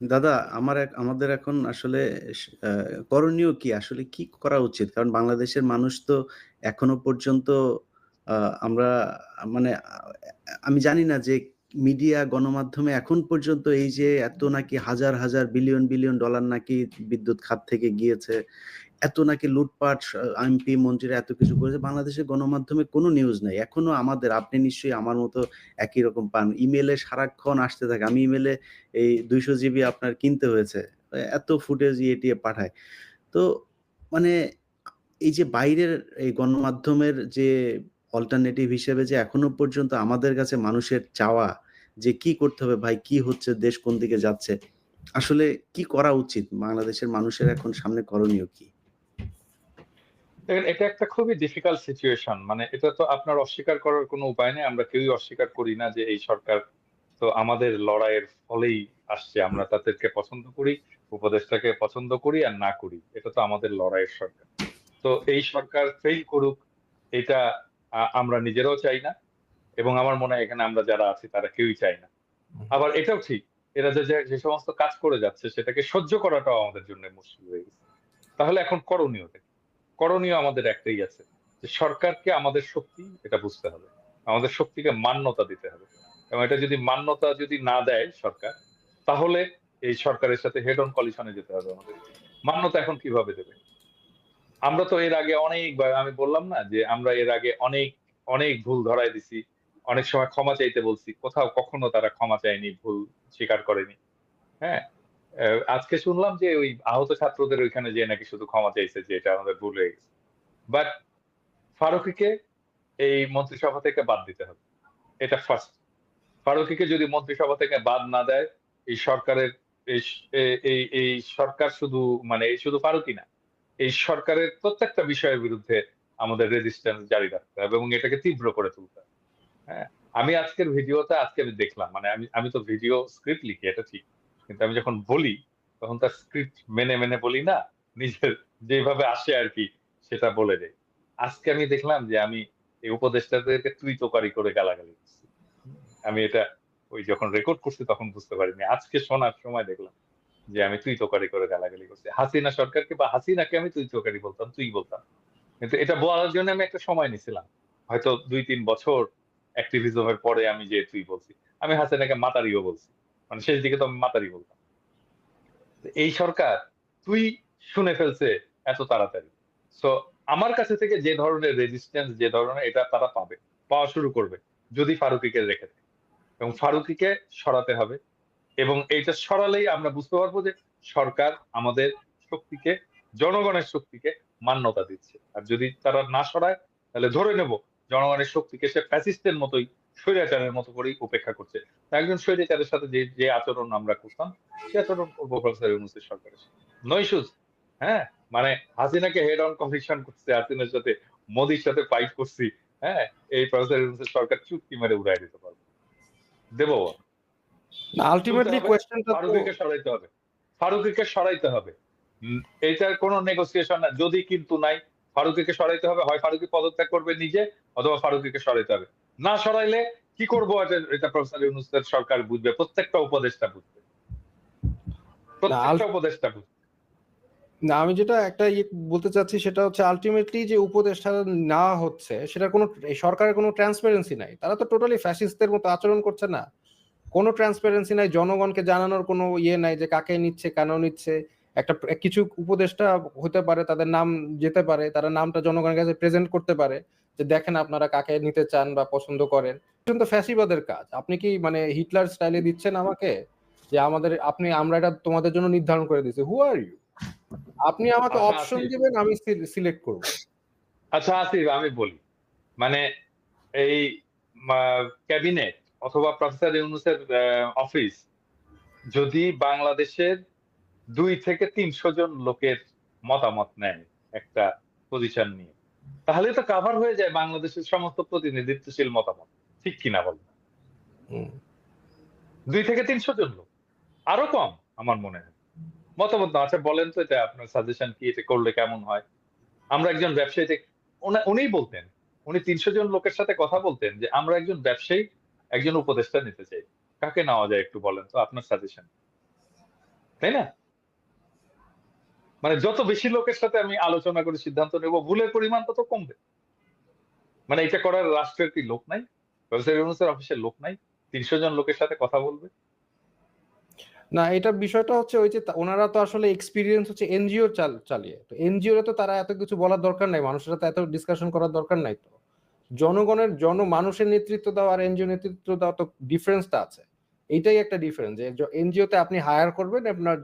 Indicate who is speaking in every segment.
Speaker 1: দাদা আমাদের এখন আসলে আ করণীয় কি? আসলে কি করা উচিত? কারণ বাংলাদেশের মানুষ তো এখনো পর্যন্ত আ আমরা মানে আমি জানি না যে মিডিয়া গণমাধ্যমে এখন পর্যন্ত এই যে এত নাকি হাজার, হাজার বিলিয়ন, বিলিয়ন ডলার নাকি বিদ্যুৎ খাত থেকে গিয়েছে। এত নাকি লুটপাট এমপি, মন্ত্রীরা এত কিছু করেছে। বাংলাদেশের গণমাধ্যমে কোনো নিউজ নাই। এখনো আপনি নিশ্চয়ই আমার মতো একই রকম পান। ইমেইলে সারাক্ষণ আসতে থাকে। আমি ইমেইলে এই ২০০ জিবি আপনার কিনতে হয়েছে। এত ফুটেজ ইয়ে-টিয়ে পাঠায়। তো মানে এই যে বাইরের এই গণমাধ্যমের যে অল্টারনেটিভ হিসেবে যে এখনো পর্যন্ত আমাদের কাছে মানুষের চাওয়া যে কি করতে হবে ভাই, কি হচ্ছে, দেশ কোন দিকে যাচ্ছে? আসলে কি করা উচিত? বাংলাদেশের মানুষের এখন সামনে করণীয় কি?
Speaker 2: দেখেন, এটা একটা খুবই ডিফিকাল্ট সিচুয়েশন। মানে এটা তো আপনার অস্বীকার করার কোনো উপায় নেই। আমরা কেউই অস্বীকার করি না যে এই সরকার তো আমাদের লড়াইয়ের ফলেই আসছে। আমরা তাদেরকে পছন্দ করি, উপদেষ্টাকে পছন্দ করি আর না করি। এটা তো আমাদের লড়াইয়ের সরকার। তো এই সরকার ফেইল করুক, এটা আমরা নিজেরাও চাই না এবং আমার মনে হয় এখানে আমরা যারা আছি তারা কেউই চাই না। আবার এটাও ঠিক, এরা যে সমস্ত কাজ করে যাচ্ছে সেটাকে সহ্য করাটাও আমাদের জন্য মুশকিল হয়ে গেছে। তাহলে এখন করণীয়টা কি? করণীয় আমাদের একটাই আছে যে সরকারকে আমাদের শক্তি এটা বুঝতে হবে। আমাদের শক্তিকে মান্যতা দিতে হবে। এবং এটা যদি মান্যতা না দেয় সরকার, তাহলে এই সরকারের সাথে হেড অন কলিশন এ যেতে হবে আমাদের। মান্যতা এখন কিভাবে দেবে? আমরা তো এর আগে অনেকবার আমি বললাম না যে আমরা এর আগে অনেক ভুল ধরায় দিছি। অনেক সময় ক্ষমা চাইতে বলছি। কোথাও কখনো তারা ক্ষমা চায়নি, ভুল স্বীকার করেনি। হ্যাঁ? আজকে শুনলাম যে ওই আহত ছাত্রদের ওইখানে যেয়ে নাকি শুধু ক্ষমা চাইছে যে এটা আমাদের ভুল হয়ে গেছে। বাট ফারুকীকে এই মন্ত্রিসভা থেকে বাদ দিতে হবে। এটা ফার্স্ট। ফারুকীকে যদি মন্ত্রিসভা থেকে বাদ না দেয়, এই সরকারের এই স এ এই এই সরকার শুধু মানে এই শুধু ফারুকী না। এই সরকারের প্রত্যেকটা বিষয়ের বিরুদ্ধে আমাদের রেজিস্ট্যান্স জারি রাখতে হবে এবং এটাকে তীব্র করে তুলতে হবে। হ্যাঁ? আমি আজকের ভিডিওতে আজকে আমি দেখলাম। মানে আমি তো ভিডিও স্ক্রিপ্ট লিখি এটা ঠিক। কিন্তু আমি যখন বলি তখন তার স্ক্রিপ্ট মেনে বলি না। নিজের যেভাবে আসে আরকি সেটা বলে দেই। আজকে আমি দেখলাম যে আমি এই উপদেষ্টাদেরকে তুই তোকারি করে গালাগালি করছি। হুম? আমি এটা ওই যখন রেকর্ড করছি তখন বুঝতে পারিনি। আজকে শোনার সময় দেখলাম যে আমি তুই তোকারি করে গালাগালি করছি। হাসিনা সরকারকে বা হাসিনাকে আমি তুই তোকারি বলতাম, তুই বলতাম। কিন্তু এটা বলার জন্য আমি একটা সময় নিছিলাম। হয়তো ২-৩ বছর অ্যাক্টিভিজম এর পরে আমি যে তুই বলছি। আমি হাসিনাকে মাতারিও বলছি। মানে শেষ দিকে তো আমি মাতারি বলতাম। এই সরকার তুই শুনে ফেলছে এত তাড়াতাড়ি। সো আমার কাছে থেকে যে ধরনের রেজিস্ট্যান্স যে ধরনের এটা তারা পাবে। পাওয়া শুরু করবে। যদি ফারুকীকে রেখে দেয়। এবং ফারুকীকে সরাতে হবে। এবং এইটা সরালেই আমরা বুঝতে পারবো যে সরকার আমাদের শক্তিকে, জনগণের শক্তিকে মান্যতা দিচ্ছে। আর যদি তারা না সরায় তাহলে ধরে নেব জনগণের শক্তিকে সে ফ্যাসিস্টের মতোই স্বৈরাচারের মতো করেই উপেক্ষা করছে। তা একজন স্বৈরাচারের সাথে যে আচরণ আমরা করতাম সে আচরণ করবো প্রফেসর ইউনূসের সরকারের সাথে। No issues. হ্যাঁ? মানে হাসিনাকে হেড অন কমিশন করছে, হাসিনার সাথে মোদির সাথে ফাইট করছি। হ্যাঁ? এই প্রফেসর ইউনূসের সরকার চুটকি মেরে উড়ায় দিতে পারবে। দেবো। তুলতে
Speaker 3: আল্টিমেটলি
Speaker 2: হবে,
Speaker 3: কোয়েশ্চেনটা তো
Speaker 2: ফারুকীকে সরাইতে হবে। ফারুকীকে সরাইতে হবে। এইটার কোন নেগোসিয়েশন না। যদি কিন্তু নাই, ফারুকীকে সরাইতে হবে। হয় ফারুকী পদত্যাগ করবে নিজে অথবা ফারুকীকে সরাইতে হবে। না সরাইলে কি করব এটা প্রফেসর ইউনূসের সরকার বুঝবে। প্রত্যেকটা উপদেষ্টা বুঝবে।
Speaker 3: না
Speaker 2: প্রত্যেকটা উপদেষ্টা বুঝবে।
Speaker 3: না, আমি যেটা একটা বলতে চাচ্ছি সেটা হচ্ছে আলটিমেটলি যে উপদেষ্টা না হচ্ছে সেটা কোনো এই সরকারের কোনো ট্রান্সপারেন্সি নাই। তারা তো টোটালি ফ্যাসিস্টদের মতো আচরণ করছে না। কোনো ট্রান্সপারেন্সি নাই, জনগণকে জানানোর কোনো ইয়ে নাই যে কাকে নিচ্ছে, কেন নিচ্ছে। একটা কিছু উপদেষ্টা হতে পারে, তাদের নাম যেতে পারে, তারা নামটা জনগণের কাছে প্রেজেন্ট করতে পারে যে দেখেন আপনারা কাকে নিতে চান বা পছন্দ করেন। কিন্তু ফ্যাসিবাদের কাজ। আপনি কি মানে হিটলার স্টাইলে দিচ্ছেন আমাকে যে আমরা এটা তোমাদের জন্য নির্ধারণ করে দিচ্ছি? হু আর ইউ? আপনি আমাকে
Speaker 2: আচ্ছা
Speaker 3: অপশন
Speaker 2: আসিফ,
Speaker 3: দিবেন, আমি সিলেক্ট করব।
Speaker 2: আমি বলি। মানে এই মা ক্যাবিনেট অথবা প্রফেসর ইউনূসের অফিস যদি বাংলাদেশের ২ থেকে ৩০০ জন লোকের মতামত নেয় একটা পজিশন নিয়ে। তাহলে তো কভার হয়ে যায় বাংলাদেশের সমস্ত প্রতিনিধিত্বশীল মতামত। ঠিক কিনা বলেন?
Speaker 3: হুম।
Speaker 2: ২ থেকে ৩০০ জন লোক। আরো কম আমার মনে হয়। মতামত না। আচ্ছা বলেন তো এটা আপনার সাজেশন কি? এটা করলে কেমন হয়? আমরা একজন ব্যবসায়ী উনিই বলতেন। উনি ৩০০ জন লোকের সাথে কথা বলতেন যে, "আমরা একজন ব্যবসায়ী, একজন উপদেষ্টা নিতে চাই। কাকে নেওয়া যায় একটু বলেন তো আপনার সাজেশন।" তাই না? মানে যত বেশি লোকের সাথে আমি আলোচনা করে সিদ্ধান্ত নেব, ভুলের পরিমাণ তত কমবে। মানে এটা করার রাষ্ট্রের কি লোক নাই? প্রফেসর ইউনূসের অফিসের লোক নাই? ৩০০ জন লোকের সাথে কথা বলবে?
Speaker 3: না, এটা বিষয়টা হচ্ছে ওই যে ওনারা তো আসলে এক্সপেরিয়েন্স হচ্ছে এনজিও চালিয়ে। তো এনজিও তে তো তারা এত কিছু বলার দরকার নাই, মানুষের সাথে এত ডিসকাশন করার দরকার নাই। তো মানুষের নেতৃত্ব দেওয়া আর এনজিও নেতৃত্ব দেওয়া তো ডিফারেন্সটা আছে। এইটাই একটা ডিফারেন্স, যে এনজিও তে আপনি হায়ার করবেন আপনার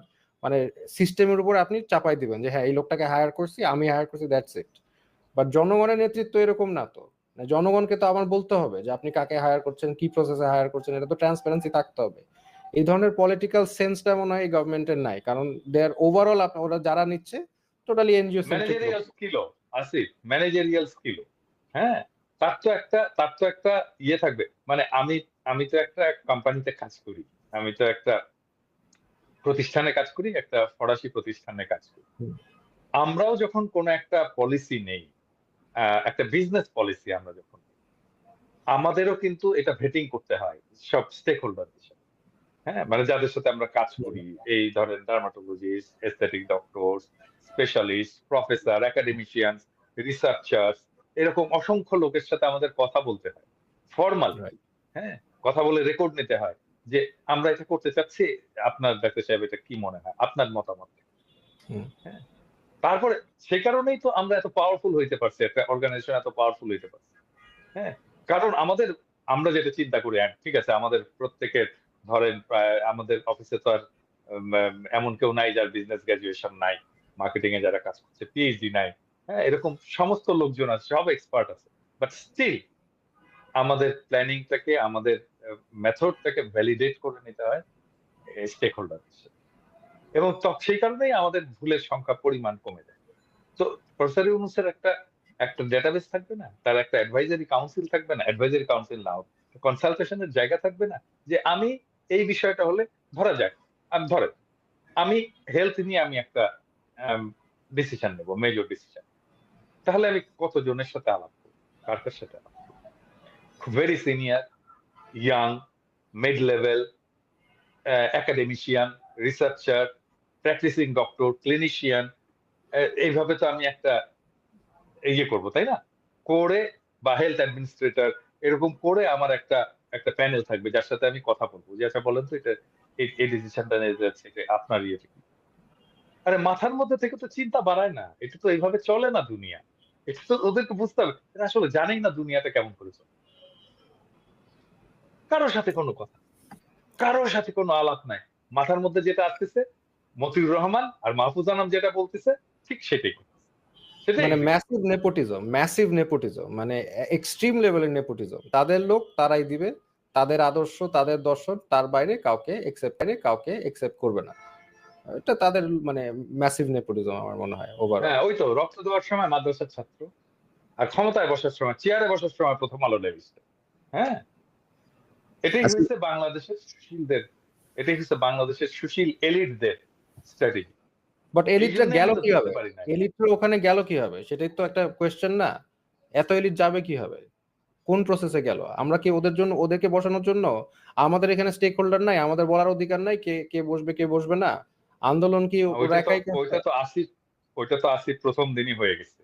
Speaker 3: মানে সিস্টেমের উপর আপনি চাপাই দিবেন যে হ্যাঁ এই লোকটাকে হায়ার করছি, আমি হায়ার করছি, দ্যাটস ইট। বাট জনগণের নেতৃত্ব এরকম না তো। মানে জনগণকে তো আমার বলতে হবে যে আপনি কাকে হায়ার করছেন, কি প্রসেসে হায়ার করছেন, এটা তো ট্রান্সপারেন্সি থাকতে হবে। এই ধরনের পলিটিক্যাল সেন্সটা মনে হয় গভর্নমেন্টের নাই, কারণ দেয়ার ওভারঅল ওরা যারা নিচ্ছে টোটালি এনজিও সেন্ট্রিক।
Speaker 2: ম্যানেজেরিয়াল স্কিলও আসিফ, ম্যানেজেরিয়াল স্কিলও, হ্যাঁ, তার তো একটা ইয়ে থাকবে। মানে আমি তো একটা কোম্পানিতে কাজ করি, আমি তো একটা প্রতিষ্ঠানে কাজ করি, একটা ফরাসি প্রতিষ্ঠানে কাজ করি। আমরাও যখন কোনো একটা পলিসি নেই, একটা বিজনেস পলিসি আমরা যখন, আমাদেরও কিন্তু এটা ভেটিং করতে হয় সব স্টেক হোল্ডারদের সাথে। হ্যাঁ, মানে যাদের সাথে আমরা কাজ করি, এই ধরেন dermatologist, aesthetic doctors, specialist, professor, academicians, researchers, এরকম অসংখ্য লোকের সাথে আমাদের কথা বলতে হয় ফর্মাল। হ্যাঁ, কথা বলে রেকর্ড নিতে হয় যে আমরা এটা করতে চাচ্ছি, আপনার ডাক্তার সাহেব এটা কি মনে হয়, আপনার মতামত। হ্যাঁ, তারপরে সে কারণেই তো আমরা এত পাওয়ারফুল হইতে পারছি, একটা অর্গানাইজেশন এত পাওয়ারফুল হইতে পারছে। হ্যাঁ, কারণ আমরা যেটা চিন্তা করি, ঠিক আছে, আমাদের প্রত্যেকের ধরেন আমাদের অফিসে তো আর এমন কেউ নাই যার বিজনেস গ্রাজুয়েশন নাই, মার্কেটিং এ যারা কাজ করছে পিএইচডি নাই। হ্যাঁ, এরকম সমস্ত লোকজন আছে, সব এক্সপার্ট আছে, বাট স্টিল আমাদের প্ল্যানিংটাকে, আমাদের মেথডটাকে ভ্যালিডেট করে নিতে হয় স্টেক হোল্ডারদের সাথে। এবং সেই কারণেই আমাদের ভুলের সংখ্যা পরিমাণ কমে যায়। তো প্রফেসর ইউনূসের একটা ডেটাবেস থাকবে না, তার একটা অ্যাডভাইজারি কাউন্সিল থাকবে না, অ্যাডভাইজারি কাউন্সিল নাও, কনসালটেশনের জায়গা থাকবে না, যে আমি এই বিষয়টা হলে ধরা যাক, আমি হেলথ নিয়ে আমি একটা ডিসিশন নেব, মেজর ডিসিশন, তাহলে আমি কতজনের সাথে আলাপ করবো, কার কার সাথে আলাপ করবো? Very senior, young, mid level, academician, researcher, practicing doctor, clinician, এইভাবে তো আমি একটা ইয়ে করবো, তাই না? করে, বা হেলথ অ্যাডমিনিস্ট্রেটর, এরকম করে আমার একটা প্যানেল থাকবে যার সাথে আমি কথা বলবো, যে আচ্ছা বলেন তো এটা এই ডিসিশনটা নিয়ে যাচ্ছে, এটা আপনার ইয়েটা কি? আরে মাথার মধ্যে থেকে তো চিন্তা বাড়ায় না, এটা তো এইভাবে চলে না দুনিয়া। এটা তো ওদেরকে বুঝতে হবে, এরা আসলে জানেই না দুনিয়াটা কেমন করে চলে। কারোর সাথে কোনো কথা, কারোর সাথে কোনো আলাপ নাই, মাথার মধ্যে যেটা আসতেছে, মতিউর রহমান আর মাহফুজ আনাম যেটা বলতেছে ঠিক সেটাই করতেছে, সেটাই
Speaker 3: মানে ম্যাসিভ নেপোটিজম, মানে এক্সট্রিম লেভেলের নেপোটিজম। তাদের লোক তারাই দিবে, তাদের আদর্শ, তাদের দর্শন, তার বাইরে কাউকে একসেপ্ট করবে না। এটা তাদের মানে ম্যাসিভ নেপোটিজম আমার মনে হয় ওভারঅল।
Speaker 2: হ্যাঁ, ওই তো রক্ত দেওয়ার সময় মাদ্রাসার ছাত্র, আর ক্ষমতায় বসার সময়, চেয়ারে বসার সময় প্রথম আলো লেভিস্ট। হ্যাঁ, এটাই হয়েছে বাংলাদেশের সুশীল এলিটদের স্ট্র্যাটেজি।
Speaker 3: বাট এলিটরা গেল কিভাবে?
Speaker 2: পারি না,
Speaker 3: এলিটরা ওখানে গেল কিভাবে? সেটাই তো একটা কোয়েশ্চেন না? এত এলিট যাবে কিভাবে? কোন প্রসেসে গেল? আমরা কি ওদেরকে বসানোর জন্য আমাদের এখানে স্টেক হোল্ডার নাই, আমাদের বলার অধিকার নাই কে কে বসবে কে বসবে না? আন্দোলন কি ওরা একাই
Speaker 2: ওইটা তো আসিফ প্রথম দিনই হয়ে গেছে।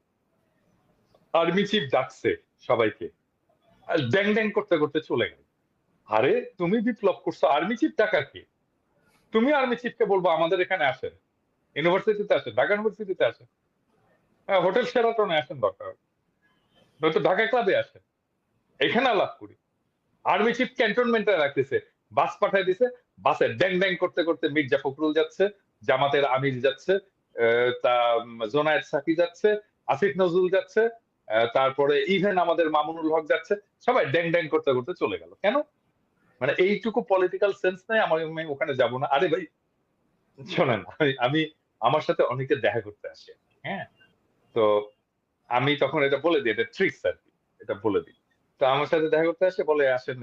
Speaker 2: আর্মি চিফ ডাকছে সবাইকে, আর ড্যাং ড্যাং করতে করতে চলে গেল। আরে তুমি বিপ্লব করছো, আর্মি চিফ ডাকার কে? তুমি আর্মি চিফকে বলবো আমাদের এখানে আসেন, ইউনিভার্সিটিতে আসেন, ঢাকা ইউনিভার্সিটিতে আসেন, হ্যাঁ, হোটেল শেরাটনে আসেন, দরকার নয়তো ঢাকা ক্লাবে আসেন, এখানে আলাপ করি। আর্মি চিফ ক্যান্টনমেন্টে রাখতেছে, বাস পাঠাই দিছে, বাসে ড্যাং ড্যাং করতে করতে মির্জা ফখরুল যাচ্ছে, জামাতের আমির যাচ্ছে, তা জোনায়েদ সাকি যাচ্ছে, আসিফ নজরুল যাচ্ছে, তারপরে ইভেন আমাদের মামুনুল হক যাচ্ছে, সবাই ড্যাং ড্যাং করতে করতে চলে গেল। কেন? মানে এইটুকু পলিটিক্যাল সেন্স নাই আমি ওখানে যাব না? আরে ভাই শোনেন, আমি আমার সাথে অনেকে দেখা করতে আসে, হ্যাঁ, তো আমি তখন এটা বলে দিই, এটা ট্রিক্স আর কি, এটা বলে দিই। তো আমার সাথে দেখা করতে আসে, বলে আসেন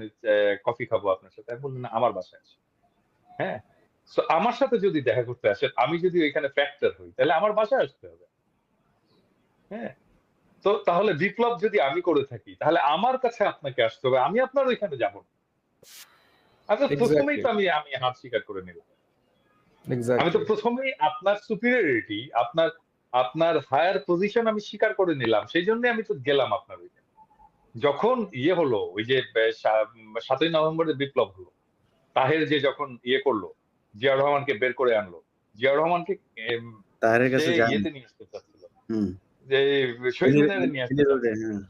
Speaker 2: কফি খাবো আপনার সাথে, আমি বললাম না, আমার বাসায় আসে। হ্যাঁ, তো আমার সাথে যদি দেখা করতে আসেন, আমি যদি ওইখানে ফ্যাক্টর হই, তাহলে আমার বাসায় আসতে হবে। হ্যাঁ, তো তাহলে বিপ্লব যদি আমি করে থাকি, তাহলে আমার কাছে আপনাকে আসতে হবে, আমি আপনার ওইখানে যাব না। আচ্ছা, প্রথমেই তো আমি হাত স্বীকার করে নিলাম। আমি তো
Speaker 3: এক্সাক্টলি।
Speaker 2: প্রথমেই আপনার সুপিরিয়রিটি, আপনার হায়ার পজিশন আমি স্বীকার করে নিলাম। সেইজন্যই আমি তো গেলাম আপনার ওইখানে। যখন ইয়ে হলো, ওই যে ৭ই নভেম্বরের বিপ্লব হলো, তাহের যে যখন ইয়ে করলো, জিয়াউর রহমানকে বের করে আনলো। জিয়াউর রহমানকে এম
Speaker 1: তাহেরের
Speaker 2: সে
Speaker 1: কাছে যান।
Speaker 2: ইয়েতে নিয়ে আসতে চাচ্ছিল।
Speaker 1: হুম।
Speaker 2: যে শহীদ মিনারে নিয়ে আসতে
Speaker 1: রোডে,
Speaker 2: চাচ্ছিল।
Speaker 1: হ্যাঁ।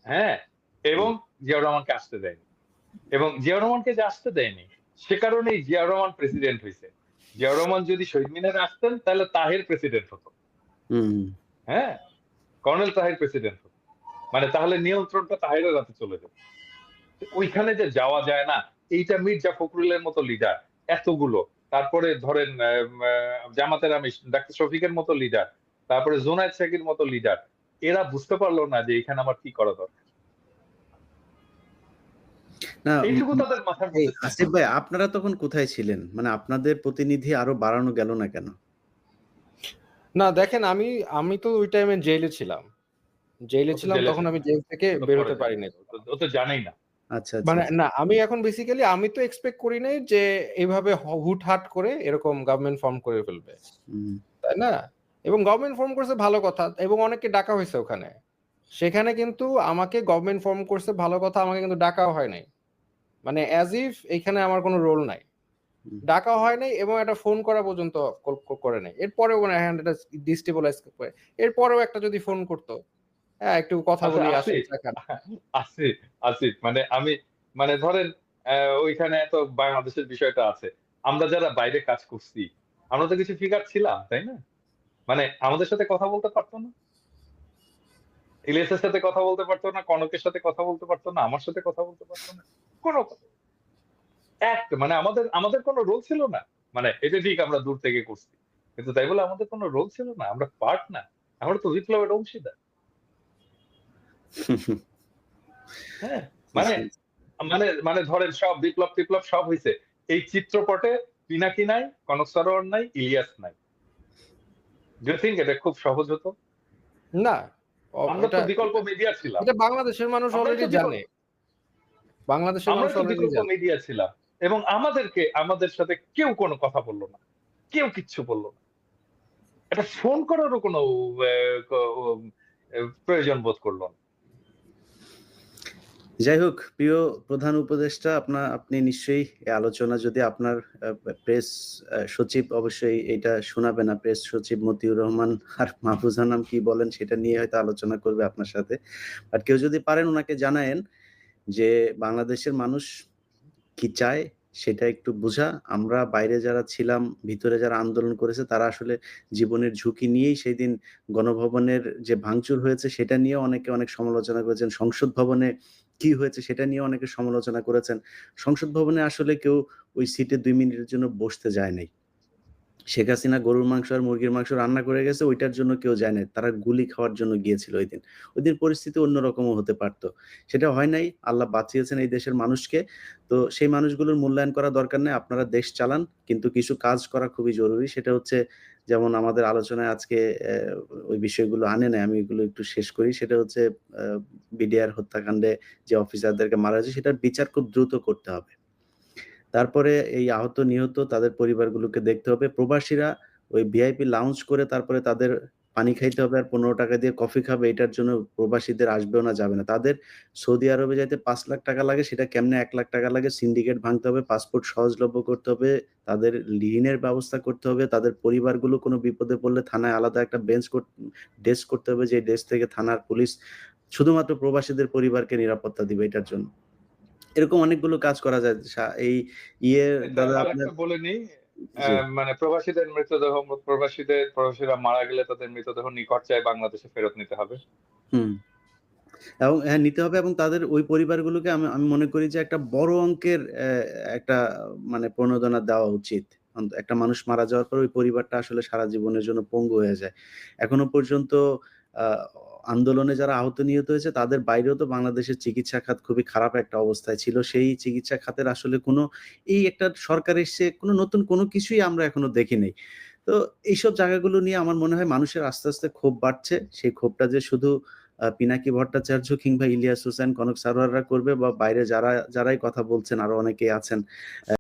Speaker 2: হ্যাঁ? এবং জিয়াউর রহমানকে আসতে দেয়নি। এবং জিয়াউর রহমানকে যে আসতে দেয়নি, সে কারণেই জিয়াউর রহমান প্রেসিডেন্ট হইছে। জিয়াউর রহমান যদি শহীদ মিনারে আসতেন, তাহলে তাহের প্রেসিডেন্ট হতো।
Speaker 1: হুম।
Speaker 2: হ্যাঁ? কর্নেল তাহের প্রেসিডেন্ট হতো। মানে তাহলে নিয়ন্ত্রণটা তাহেরের হাতে চলে যেত। ওইখানে যে যাওয়া যায় না, এইটা মির্জা ফখরুলের মতো লিডার, এতগুলো। তারপরে ধরেন জামাতের আমির ডাক্তার শফিকের মতো লিডার, তারপরে জোনায়েদ সাকির মতো লিডার। এরা বুঝতে পারলো না যে এখানে আমার কি করা দরকার।
Speaker 1: না,
Speaker 2: এইটুকু তাদের মাথার
Speaker 1: এই
Speaker 2: মধ্যে ছিল
Speaker 1: আসিফ
Speaker 2: না।
Speaker 1: ভাই, আপনারা তখন কোথায় ছিলেন? মানে আপনাদের প্রতিনিধি আরো বাড়ানো গেল না কেন?
Speaker 3: না দেখেন, আমি তো ওই টাইমে জেলে ছিলাম।
Speaker 2: ও তো
Speaker 3: ছিলাম,
Speaker 2: জেলে
Speaker 3: তখন
Speaker 2: ছিল।
Speaker 3: আমি জেল থেকে
Speaker 2: ও তো
Speaker 3: বের
Speaker 2: পরে
Speaker 3: হতে
Speaker 2: জানে।
Speaker 3: পারিনি।
Speaker 2: ও তো জানেই না।
Speaker 1: আচ্ছা, আচ্ছা,
Speaker 3: মানে
Speaker 1: আচ্ছা।
Speaker 3: না, আমি এখন বেসিক্যালি আমি তো এক্সপেক্ট করি নাই যে এইভাবে হুটহাট করে এরকম গভর্নমেন্ট ফর্ম করে ফেলবে।
Speaker 1: হুম।
Speaker 3: তাই না? এবং গভর্নমেন্ট ফর্ম করছে ভালো কথা, এবং অনেককে ডাকা হয়েছে ওখানে। সেখানে কিন্তু আমাকে গভর্নমেন্ট ফর্ম করছে ভালো কথা, আমাকে কিন্তু ডাকাও হয় নাই। মানে অ্যাজ ইফ এখানে আমার কোনো রোল নাই।
Speaker 1: হুম।
Speaker 3: ডাকা হয় নাই এবং একটা ফোন করা পর্যন্ত করে নাই। এরপরেও মানে হ্যান্ড এটা ডিস্টেবলাইজ করে। এরপরেও একটা যদি ফোন করতো, হ্যাঁ একটু কথা
Speaker 2: আচ্ছা
Speaker 3: বলি, আসেন
Speaker 2: আসিফ,
Speaker 3: চা খান।
Speaker 2: আসিফ, আসিফ মানে আমি মানে ধরেন ওইখানে তো বাংলাদেশের বিষয়টা আছে। আমরা যারা বাইরে কাজ করছি, আমরা তো কিছু ফিগার ছিলাম, তাই না? মানে আমাদের সাথে কথা বলতে পারতো না। ইলিয়াসের সাথে কথা বলতে পারতো না, কনকের সাথে কথা বলতে পারতো না, আমার সাথে কথা বলতে পারতো না। কোন মানে আমাদের কোনো রোল ছিল না। মানে এটা ঠিক আমরা দূর থেকে করছি। কিন্তু তাই বলে আমাদের কোনো রোল ছিল না। আমরা পার্ট না। আমরা তো বিপ্লবের অংশীদার। হ্যাঁ? মানে মানে ধরেন সব বিপ্লব-টিপ্লব সব হইছে। এই চিত্রপটে পিনাকি নাই, কনক সরোয়ার নাই, ইলিয়াস নাই। ডু ইউ থিংক এটা খুব সহজ হতো?
Speaker 3: না,
Speaker 2: আমরা
Speaker 3: এটা
Speaker 2: তো বিকল্প মিডিয়া ছিলাম।
Speaker 3: এটা বাংলাদেশের মানুষ
Speaker 2: আমরাই তো
Speaker 3: অলরেডি জানে।
Speaker 2: বিকল্প
Speaker 3: বাংলাদেশের মানুষ
Speaker 2: আমরাই তো
Speaker 3: অলরেডি
Speaker 2: বিকল্প
Speaker 3: জানে।
Speaker 2: মিডিয়া ছিলাম। এবং আমাদের সাথে কেউ কোনো কথা বলল না। কেউ কিচ্ছু বলল না। একটা ফোন করারও কোনো অ্যা ক ও প্রয়োজন বোধ করল না।
Speaker 1: যাই হোক, প্রিয় প্রধান উপদেষ্টা, আপনি নিশ্চয়ই এই আলোচনা যদি আপনার প্রেস সচিব অবশ্যই এটা শোনাবে না। প্রেস সচিব মতিউর রহমান আর মাহফুজ আনাম কি বলেন সেটা নিয়ে হয়তো আলোচনা করবে আপনার সাথে। বাট কেউ যদি পারেন উনাকে জানায়েন যে বাংলাদেশের মানুষ কি চায় সেটা একটু বুঝা। আমরা বাইরে যারা ছিলাম, ভিতরে যারা আন্দোলন করেছে তারা আসলে জীবনের ঝুঁকি নিয়েই সেদিন গণভবনের যে ভাঙচুর হয়েছে সেটা নিয়েও অনেকে অনেক সমালোচনা করেছেন। সংসদ ভবনে কি হয়েছে সেটা নিয়েও অনেকে সমালোচনা করেছেন। সংসদ ভবনে আসলে কেউ ওই সিটে ২ মিনিটের জন্য বসতে যায় নাই। শেখ হাসিনা গরুর মাংস আর মুরগির মাংস রান্না করে গেছে, ওইটার জন্য কেউ যায় নাই। তারা গুলি খাওয়ার জন্য গিয়েছিল ঐদিন। ওইদিন পরিস্থিতি অন্যরকমও হতে পারত। সেটা হয় নাই। আল্লাহ বাঁচিয়েছেন এই দেশের মানুষকে। তো সেই মানুষগুলোর মূল্যায়ন করা দরকার নেই। আপনারা দেশ চালান। কিন্তু কিছু কাজ করা খুবই জরুরি। সেটা হচ্ছে, যেমন আমাদের আলোচনায় আজকে ওই বিষয়গুলো আনে নাই। আমি এগুলো একটু শেষ করি। সেটা হচ্ছে আ বিডিআর হত্যাকাণ্ডে যে অফিসারদেরকে মারা হয়েছে সেটার বিচার খুব দ্রুত করতে হবে। তারপরে এই আহত নিহত তাদের পরিবারগুলোকে দেখতে হবে। প্রবাসীরা ওই ভিআইপি লাউঞ্জ করে তারপরে তাদের পানি খাইতে হবে আর ৳১৫ দিয়ে কফি খাবে, এটার জন্য প্রবাসীদের আসবেও না, যাবে না। তাদের সৌদি আরবে যাইতে ৳৫,০০,০০০ লাগে, সেটা কেমনে ৳১,০০,০০০ লাগে? সিন্ডিকেট ভাঙতে হবে, পাসপোর্ট সহজলভ্য করতে হবে, তাদের ঋণের ব্যবস্থা করতে হবে, তাদের পরিবারগুলো কোনো বিপদে পড়লে থানায় আলাদা একটা ডেস্ক করতে হবে, যে ডেস্ক থেকে থানার পুলিশ শুধুমাত্র প্রবাসীদের পরিবারকে নিরাপত্তা দিবে এটার জন্য। এরকম অনেকগুলো কাজ করা যায়। এই ইয়ে
Speaker 2: এটা
Speaker 1: দাদা আপনার।
Speaker 2: আরেকটা বলে নেই,
Speaker 1: জি।
Speaker 2: মানে প্রবাসীরা মারা গেলে তাদের মৃতদেহ নিকট চায় বাংলাদেশে ফেরত নিতে হবে।
Speaker 1: হুম। এবং হ্যাঁ, নিতে হবে এবং তাদের ওই পরিবারগুলোকে আমি আমি মনে করি যে একটা বড় অঙ্কের একটা মানে প্রণোদনা দেওয়া উচিত। একটা মানুষ মারা যাওয়ার পর ওই পরিবারটা আসলে সারা জীবনের জন্য পঙ্গু হয়ে যায়। এখনো পর্যন্ত আ আন্দোলনে যারা আহত নিহত হয়েছে তাদের বাইরেও তো বাংলাদেশের চিকিৎসা খাত খুবই খারাপ একটা অবস্থায় ছিল। সেই চিকিৎসা খাতের আসলে এই একটা সরকার এসছে, নতুন কোনো কিছুই আমরা এখনো দেখি নাই। তো এইসব জায়গাগুলো নিয়ে আমার মনে হয় মানুষের আস্তে, আস্তে ক্ষোভ বাড়ছে। সেই ক্ষোভটা যে শুধু পিনাকি ভট্টাচার্য কিংবা ইলিয়াস হোসেন, কনক সারোয়াররা করবে বা বাইরে যারাই কথা বলছেন আরো অনেকেই আছেন।